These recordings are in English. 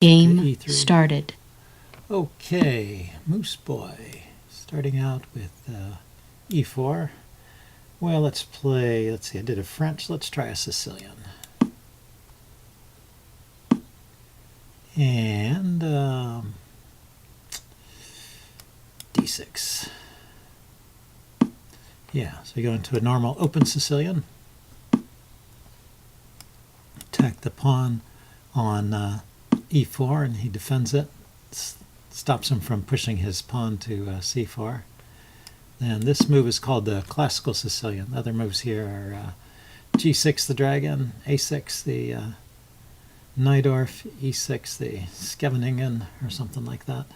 Game E3. started. Okay, Moose Boy. Starting out with E4. Well, let's see, I did a French. Let's try a Sicilian. And D6. Yeah, so you go into a normal open Sicilian. Attack the pawn on E4, and he defends it. Stops him from pushing his pawn to C4. And this move is called the classical Sicilian. The other moves here are G6 the dragon, A6 the Najdorf, E6 the Scheveningen, or something like that.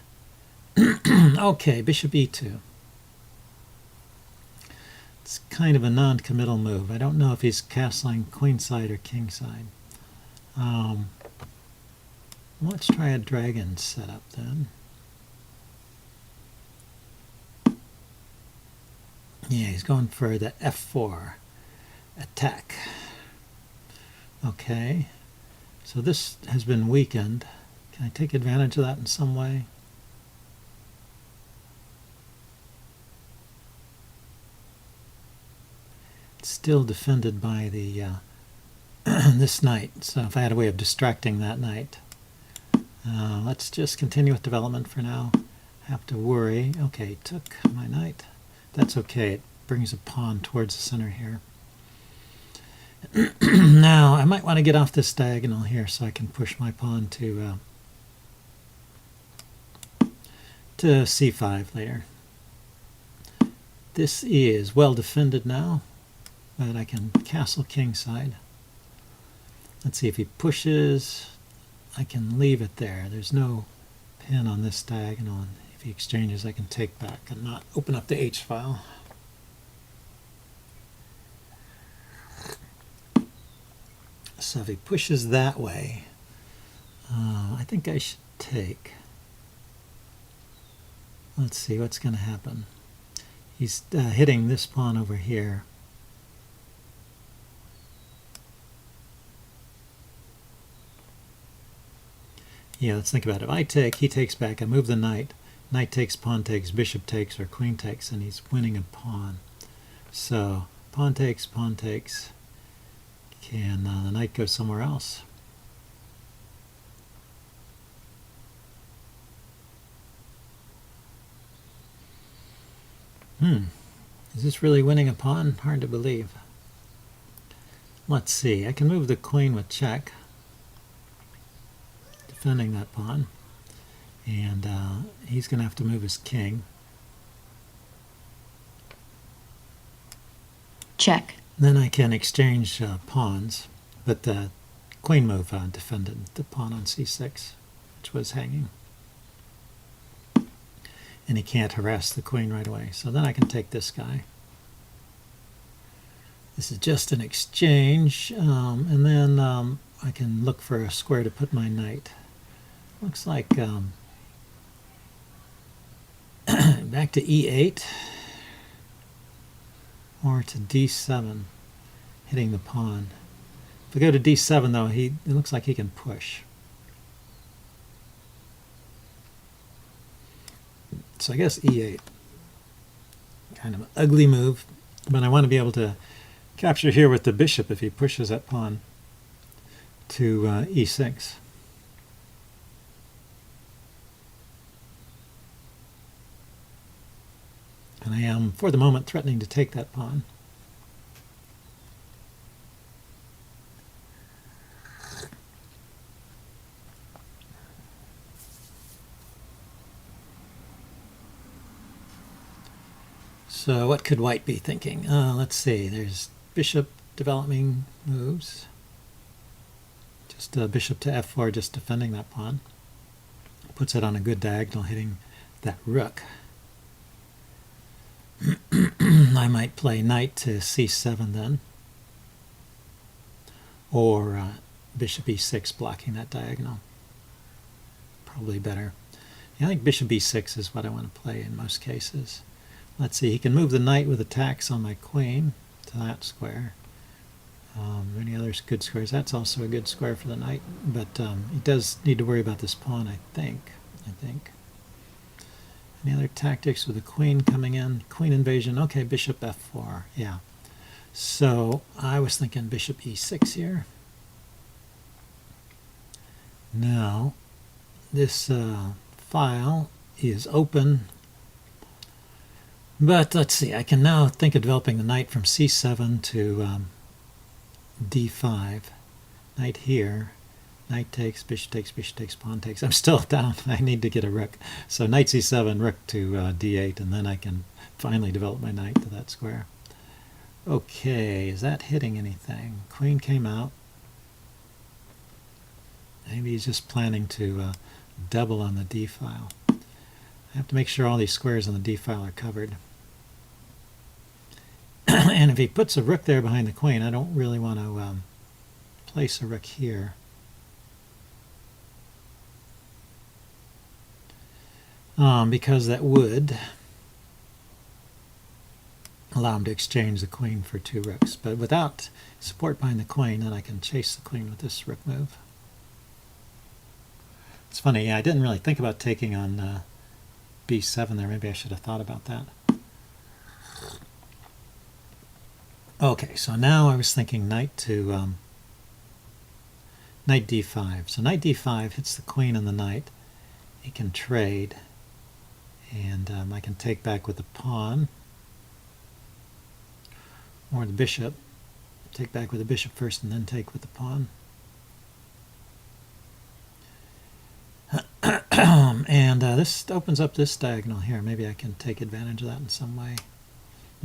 Okay, bishop E2. It's kind of a non-committal move. I don't know if he's castling queenside or kingside. Let's try a dragon setup then. Yeah, he's going for the F4 attack. Okay, so this has been weakened. Can I take advantage of that in some way? It's still defended by the this knight, so if I had a way of distracting that knight. Let's just continue with development for now. Have to worry. Okay, took my knight. That's okay. It brings a pawn towards the center here. Now, I might want to get off this diagonal here so I can push my pawn to C5 later. This is well defended now, but I can castle kingside. Let's see if he pushes. I can leave it there. There's no pin on this diagonal, and if he exchanges, I can take back and not open up the H file. So if he pushes that way, I think I should take. Let's see what's going to happen. He's hitting this pawn over here. Yeah, let's think about it. If I take, he takes back, I move the knight. Knight takes, pawn takes, bishop takes, or queen takes, and he's winning a pawn. So pawn takes, pawn takes. Can the knight go somewhere else? Is this really winning a pawn? Hard to believe. Let's see. I can move the queen with check, defending that pawn. And he's going to have to move his king. Check. Then I can exchange pawns, but the queen move defended the pawn on c6, which was hanging. And he can't harass the queen right away. So then I can take this guy. This is just an exchange, and then I can look for a square to put my knight. Looks like back to e8 or to d7, hitting the pawn. If I go to d7 though, it looks like he can push. So I guess e8, kind of an ugly move, but I want to be able to capture here with the bishop if he pushes that pawn to e6. And I am, for the moment, threatening to take that pawn. So what could white be thinking? Let's see, there's bishop developing moves. Just bishop to f4, just defending that pawn. Puts it on a good diagonal, hitting that rook. I might play knight to c7 then. Or bishop e6, blocking that diagonal. Probably better. Yeah, I think bishop e6 is what I want to play in most cases. Let's see, he can move the knight with attacks on my queen to that square. Any other good squares? That's also a good square for the knight, but he does need to worry about this pawn, I think. Any other tactics with the queen coming in? Queen invasion. Okay, bishop f4. Yeah. So I was thinking bishop e6 here. Now, this file is open, but let's see. I can now think of developing the knight from c7 to d5. Knight here. Knight takes, bishop takes, pawn takes. I'm still down. I need to get a rook. So knight c7, rook to d8, and then I can finally develop my knight to that square. Okay, is that hitting anything? Queen came out. Maybe he's just planning to double on the d file. I have to make sure all these squares on the d file are covered. And if he puts a rook there behind the queen, I don't really want to place a rook here. Because that would allow him to exchange the queen for two rooks. But without support behind the queen, then I can chase the queen with this rook move. It's funny, I didn't really think about taking on b7 there. Maybe I should have thought about that. Okay, so now I was thinking knight to knight d5. So knight d5 hits the queen and the knight. He can trade, and I can take back with the pawn or the bishop. Take back with the bishop first and then take with the pawn. And this opens up this diagonal here. Maybe I can take advantage of that in some way.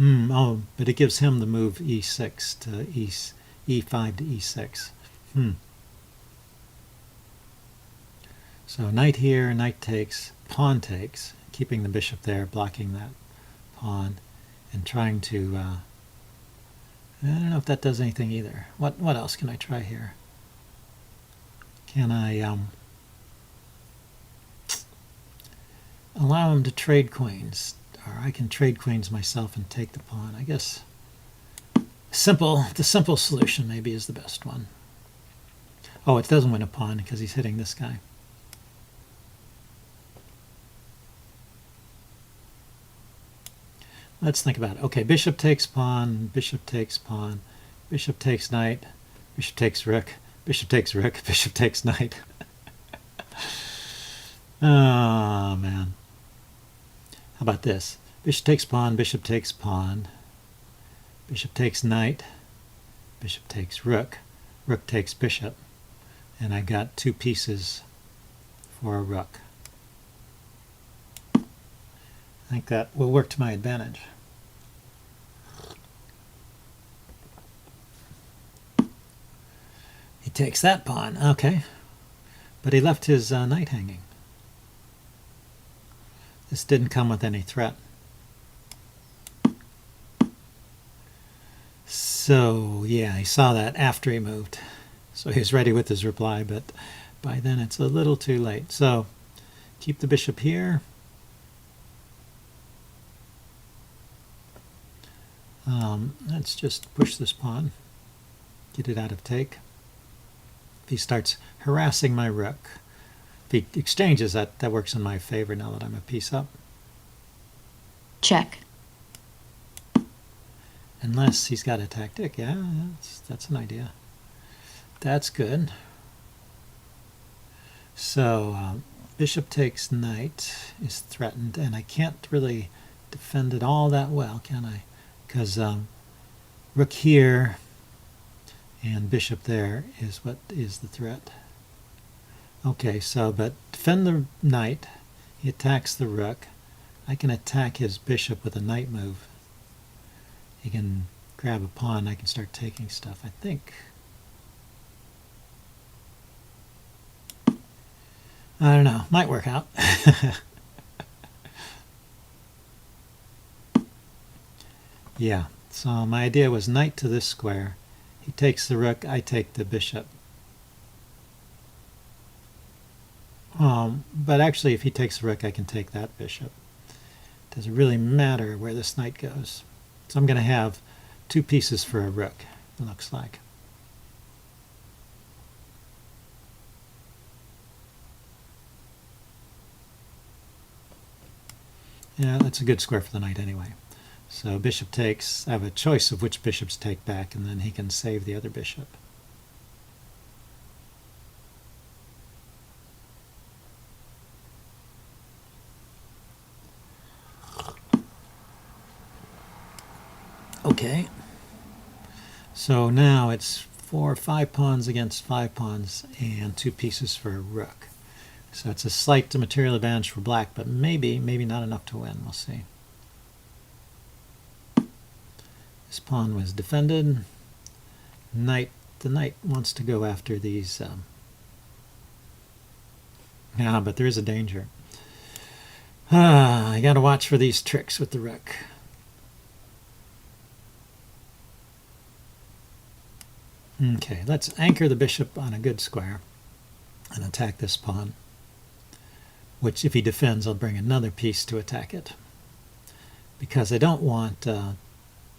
Oh, but it gives him the move e6 to e5 to e6. So knight here, knight takes, pawn takes, keeping the bishop there, blocking that pawn, and trying to... I don't know if that does anything either. What else can I try here? Can I allow him to trade queens? Or I can trade queens myself and take the pawn. I guess the simple solution maybe is the best one. Oh, it doesn't win a pawn because he's hitting this guy. Let's think about it. Okay, bishop takes pawn, bishop takes pawn, bishop takes knight, bishop takes rook, bishop takes rook, bishop takes knight. Oh, man. How about this? Bishop takes pawn, bishop takes pawn, bishop takes knight, bishop takes rook, rook takes bishop, and I got two pieces for a rook. I think that will work to my advantage. He takes that pawn, okay, but he left his knight hanging. This didn't come with any threat. So, yeah, he saw that after he moved. So he was ready with his reply, but by then it's a little too late. So, keep the bishop here. Let's just push this pawn, get it out of take. If he starts harassing my rook, if he exchanges, that works in my favor now that I'm a piece up. Check. Unless he's got a tactic. Yeah, that's an idea. That's good. So bishop takes knight is threatened, and I can't really defend it all that well, can I? Because rook here and bishop there is what is the threat. Okay, so, but defend the knight. He attacks the rook. I can attack his bishop with a knight move. He can grab a pawn. I can start taking stuff, I think. I don't know. Might work out. Yeah, so my idea was knight to this square. He takes the rook, I take the bishop. But actually, if he takes the rook, I can take that bishop. Doesn't really matter where this knight goes. So I'm going to have two pieces for a rook, it looks like. Yeah, that's a good square for the knight anyway. So bishop takes. I have a choice of which bishops take back, and then he can save the other bishop. Okay. So now it's 4 or 5 pawns against 5 pawns and 2 pieces for a rook. So it's a slight material advantage for black, but maybe not enough to win. We'll see. This pawn was defended. The knight wants to go after these. Yeah, but there is a danger. I got to watch for these tricks with the rook. Okay, let's anchor the bishop on a good square and attack this pawn, which if he defends, I'll bring another piece to attack it, because I don't want to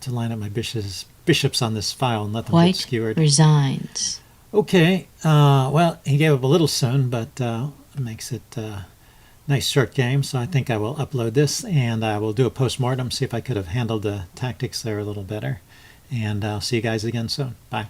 line up my bishops on this file and let them get White skewered. resigns. Okay, well, he gave up a little soon, but it makes it a nice short game, so I think I will upload this, and I will do a post-mortem, see if I could have handled the tactics there a little better, and I'll see you guys again soon. Bye.